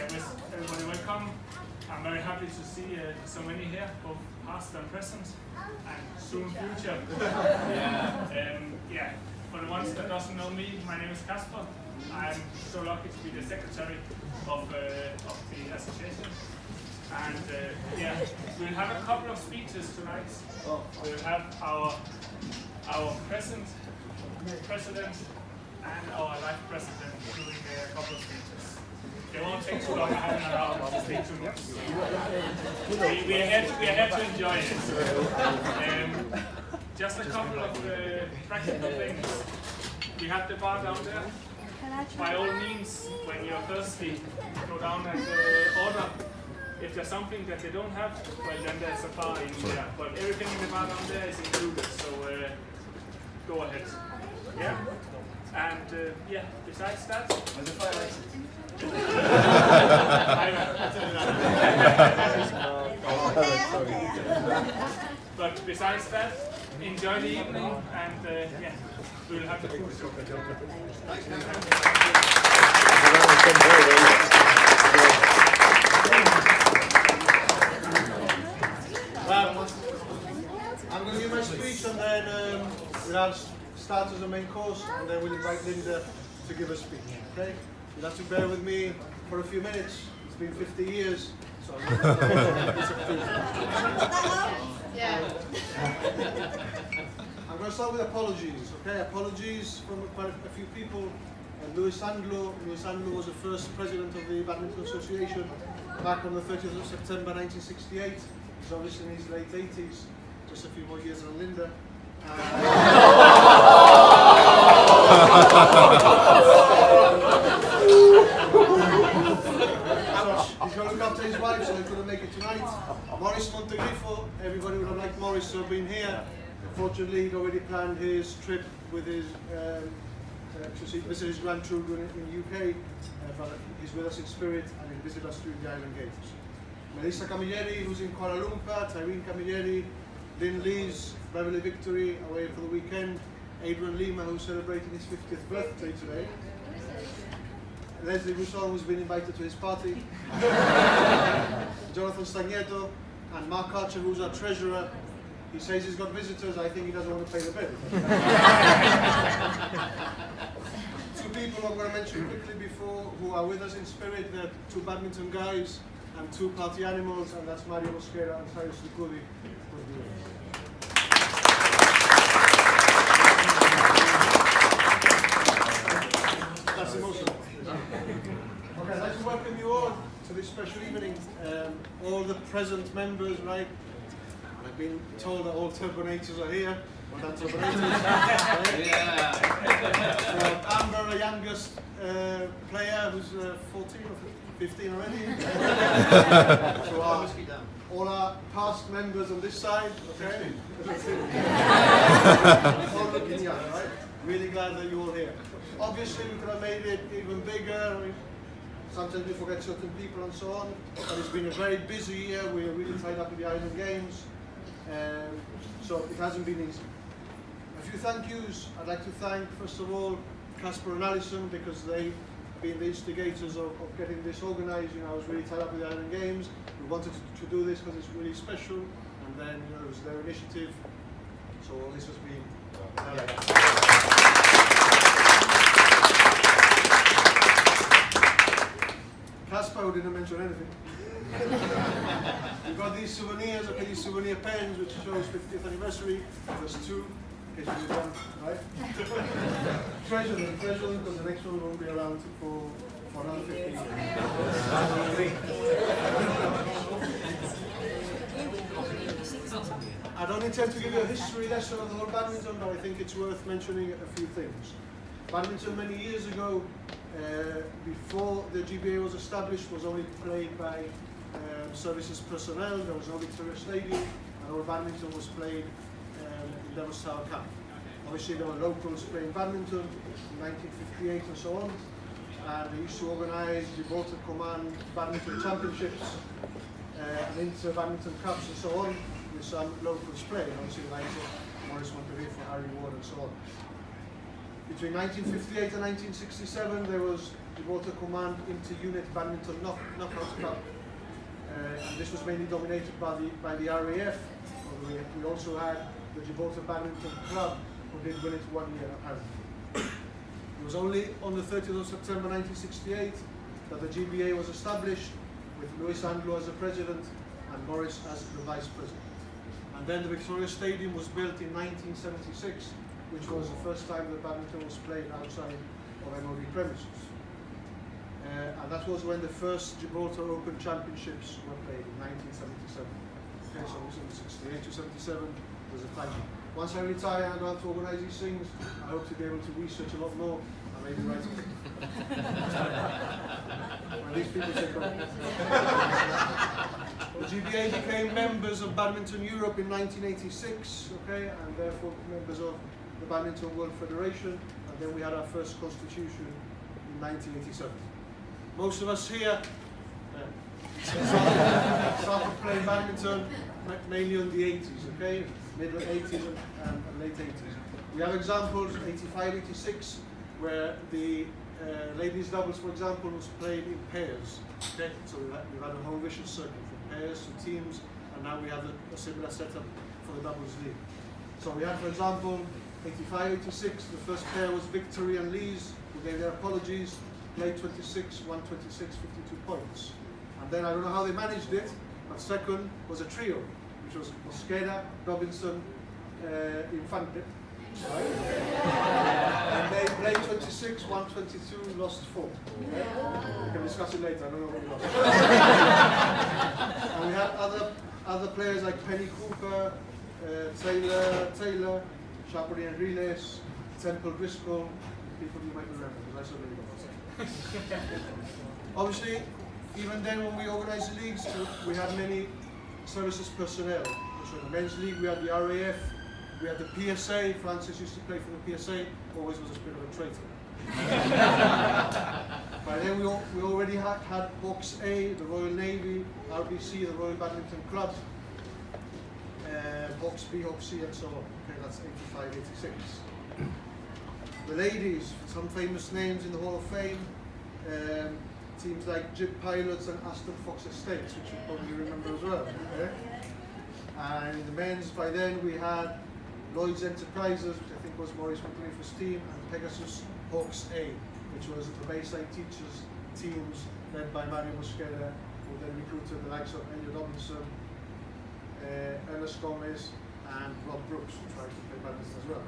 Everybody welcome. I'm very happy to see so many here, both past and present, and soon future. For the ones that doesn't know me, my name is Kasper. I'm so lucky to be the secretary of the association. And we'll have a couple of speeches tonight. We'll have our president and our vice president doing a couple of speeches. They won't take too long. I haven't allowed to speak too much. We're here to enjoy it. Just a couple of practical things. We have the bar down there. By all means, when you're thirsty, go down and order. If there's something that they don't have, well then there's a bar in there. But everything in the bar down there is included, so go ahead. Yeah? And besides that... But besides that, enjoy the evening and we'll have the food. I'm going to give my speech and then we'll start as a main course and then we'll invite Linda to give a speech. Okay? You'll have to bear with me for a few minutes. It's been 50 years. So I'm going to start with apologies. Okay? Apologies from quite a few people. Louis Andlo was the first president of the Badminton Association back on the 30th of September 1968. He's obviously in his late 80s, just a few more years than Linda. He's going to look after his wife, so he couldn't make it tonight. Maurice Montegrifo, everybody would have liked Maurice to have been here. Unfortunately, he'd already planned his trip with his to visit his grandchildren in the UK, but he's with us in spirit and he'll visit us during the Island Games. Melissa Camilleri, who's in Kuala Lumpur, Tyrene Camilleri, Lynn Lees, Beverly Victory, away for the weekend, Adrian Lima, who's celebrating his 50th birthday today, Leslie Rousseau, who's been invited to his party, Jonathan Stagneto, and Mark Archer, who's our treasurer. He says he's got visitors, I think he doesn't want to pay the bill. Two people I'm going to mention quickly before who are with us in spirit, they're two badminton guys and two party animals, and that's Mario Mosquera and Cyrus Lukudi. That's emotional. Okay, I'd like to welcome you all to this special evening. All the present members, right? I've been told that all Turbonators are here. Well done, Turbonators. Amber, our youngest player, who's 14 or 15 already. So all our past members on this side, okay? All looking young, right? Really glad that you're all here. Obviously, we could have made it even bigger. Sometimes we forget certain people and so on. But it's been a very busy year. We're really tied up with the Island Games. So it hasn't been easy. A few thank yous. I'd like to thank, first of all, Kasper and Alison, because they've been the instigators of getting this organized. You know, I was really tied up with the Island Games. We wanted to do this because it's really special, and then it was their initiative. So all this has been. Kasper, who didn't mention anything. We've got these souvenirs, okay, these souvenir pens, which shows 50th anniversary. There's two, in case you want, right? Treasure them, because the next one won't be around for another 50 years. I don't intend to give you a history lesson on the whole badminton, but I think it's worth mentioning a few things. Badminton many years ago, before the GBA was established, was only played by services personnel. There was no Victoria Stadium, and all badminton was played in Devon's Tower Camp. Obviously, there were locals playing badminton in 1958 and so on, and they used to organise Gibraltar Command badminton championships and inter badminton cups and so on, with some locals playing, obviously the likes of Maurice Montegrifo, Harry Ward and so on. Between 1958 and 1967, there was Gibraltar Command Inter-Unit Badminton Knockout Cup. And this was mainly dominated by the RAF. We also had the Gibraltar Badminton Club, who did win it 1 year apparently. It was only on the 30th of September 1968 that the GBA was established, with Louis Anglo as the president and Morris as the vice president. And then the Victoria Stadium was built in 1976, which was the first time that badminton was played outside of MOD premises. And that was when the first Gibraltar Open Championships were played in 1977. Okay, so it was in 68 to 77 was a time. Once I retire and I don't have to organise these things, I hope to be able to research a lot more and maybe write a book. When these people take on. The GBA became members of Badminton Europe in 1986, okay, and therefore members of the Badminton World Federation, and then we had our first constitution in 1987. Most of us here started playing badminton mainly in the 80s, okay? Middle 80s and late 80s. We have examples, 85, 86, where the ladies doubles, for example, was played in pairs. Okay? So we've had a whole vicious circle from pairs to teams, and now we have a similar setup for the doubles league. So we had, for example, 85, 86, the first pair was Victory and Lees, who gave their apologies, played 26, won 26, 52 points. And then I don't know how they managed it, but second was a trio, which was Mosqueda, Robinson, Infante. Right? And they played 26, won 22, lost 4. Okay? We can discuss it later, I don't know what we lost. And we had other players like Penny Cooper, Taylor, Chapery and Relays, Temple Driscoll, people you might remember, because I saw many of us. Obviously, even then when we organised the leagues, we had many services personnel. So in the men's league we had the RAF, we had the PSA, Francis used to play for the PSA, always was a bit of a traitor. By then we already had Hawks A, the Royal Navy, RBC, the Royal Badminton Club, Hawks B, Hawks C and so on. Okay, that's 85, 86. The ladies, some famous names in the Hall of Fame, teams like Jib Pilots and Aston Fox Estates, which you probably remember as well. Okay? And in the men's, by then we had Lloyd's Enterprises, which I think was Maurice McLeaf's team, and Pegasus Hawks A, which was the Bayside Teachers teams led by Mario Mosqueda, who then recruited the likes of Elliot Robinson, Ernest Gomez, and Rob Brooks, who tried to play badminton as well.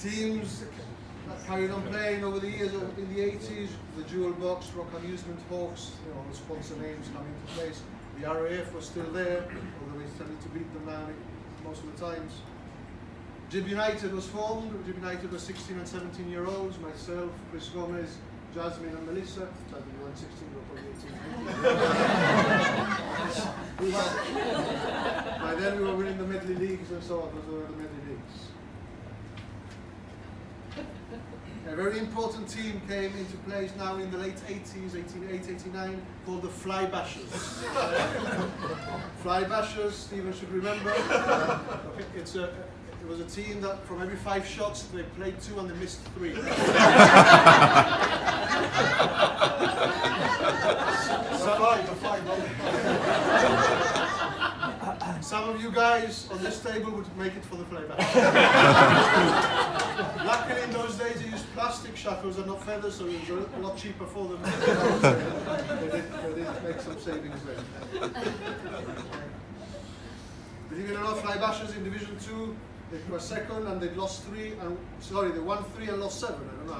Teams that carried on playing over the years in the 80s, the Jewel Box, Rock Amusement Hawks, all the sponsor names coming into place. The RAF was still there, although we tended to beat them now most of the times. Gib United was formed. Gib United was 16 and 17-year-olds, myself, Chris Gomez, Jasmine and Melissa. Jasmine won 16, we were probably 18. By then we were winning the medley leagues and so on, those were the medley leagues. A very important team came into place now in the late 80s, 88, 89, called the Fly Bashers. Fly Bashers, Stephen should remember. It was a team that from every 5 shots, they played 2 and they missed 3. Some of you guys on this table would make it for the Fly Bashers. Luckily in those days they used plastic shuttles and not feathers, so it was a lot cheaper for them. They did make some savings there. Believe it or not, Fly Bashers in Division 2, they were second and they lost 3, and sorry, they won 3 and lost 7. I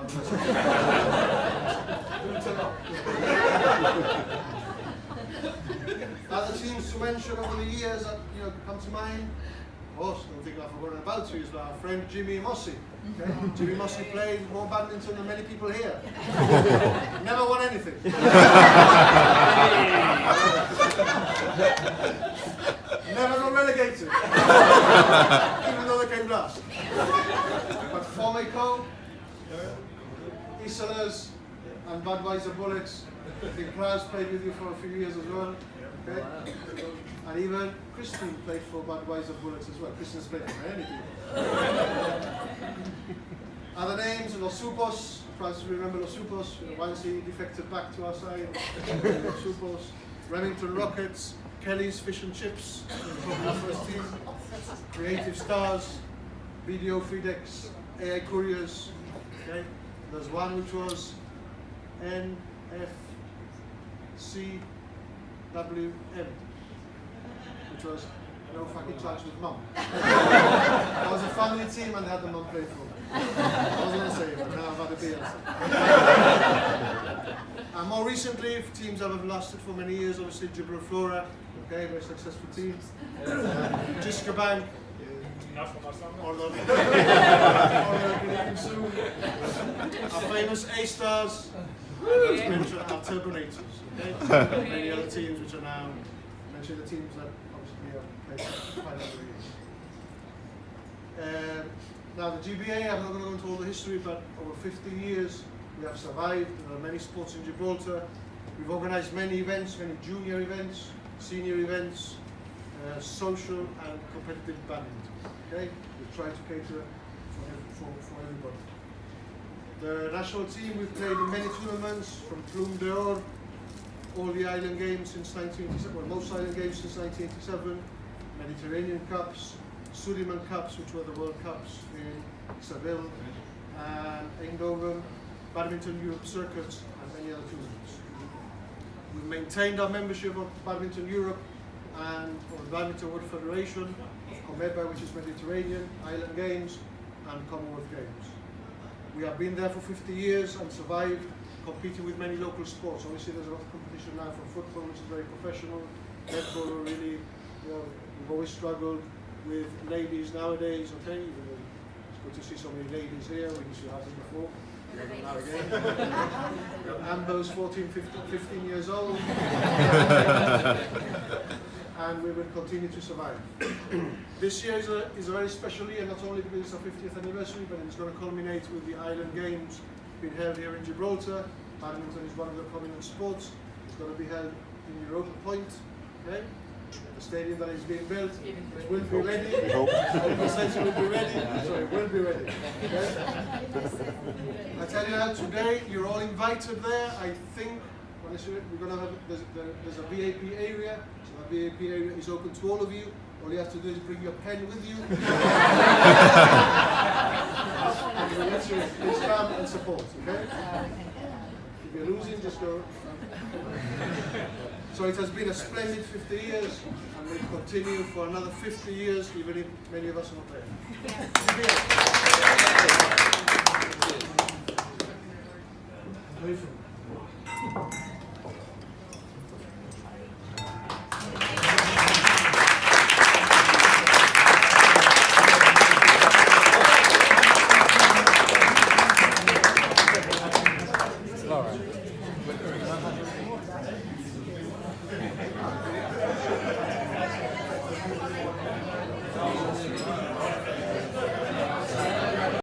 don't know. Other teams to mention over the years that come to mind. Oh, don't think I've forgotten about you, is our friend Jimmy Mossy. Okay? Jimmy Mossy played more badminton than many people here. Never won anything. Never got relegated. Even though they came last. But Formico, Isolas, and Budweiser Bullets. I think Klaus played with you for a few years as well. Okay? And even Christine played for Budweiser Bullets as well. Christine's played for many people. Other names, Los Supos. France, remember Los Supos? Once he defected back to our side. Los Supos. Remington Rockets. Kelly's Fish and Chips. Our first team. Creative Stars. Video Fedex. AI Couriers. Okay? There's one which was NFCWM, which was no fucking chance with mum. That was a family team and they had the mum play for me. I was going to say it, but now I've had a beer. And more recently, teams that have lasted for many years, obviously Gibraltar, okay, very successful teams. Giska Bank. Or they're soon. Our famous A-Stars, our Turbinators, okay? Many other teams which are now, mentioned the teams that obviously have played quite a number of years. Now the GBA, I'm not going to go into all the history, but over 50 years we have survived. There are many sports in Gibraltar. We've organised many events, many junior events, senior events, social and competitive badminton. Okay, we try to cater for everybody. The national team, we've played in many tournaments, from Plume d'Or, all the island games since 1987, well, most island games since 1987, Mediterranean Cups, Suleiman Cups, which were the World Cups in Seville and Eindhoven, Badminton Europe circuits, and many other tournaments. We've maintained our membership of Badminton Europe and of the Badminton World Federation, COMEBA, which is Mediterranean, Island Games, and Commonwealth Games. We have been there for 50 years and survived, competing with many local sports. Obviously there's a lot of competition now from football, which is very professional. Netball, really, we've always struggled with ladies nowadays, okay? It's good to see so many ladies here, we used to have them before. Now again. Amber's 14, 15 years old. And we will continue to survive. This year is a very special year, not only because it's our 50th anniversary, but it's going to culminate with the Island Games being held here in Gibraltar. Badminton is one of the prominent sports. It's going to be held in Europa Point, okay? The stadium that is being built, it will be ready. 100% it will be ready. So it will be ready. Okay? I tell you now, today you're all invited there. I think we're going to have there's a VIP area. So the VIP area is open to all of you. All you have to do is bring your pen with you. And please come and support. Okay? If you're losing, just go. So it has been a splendid 50 years, and we'll continue for another 50 years, even if many of us are not there. Yeah.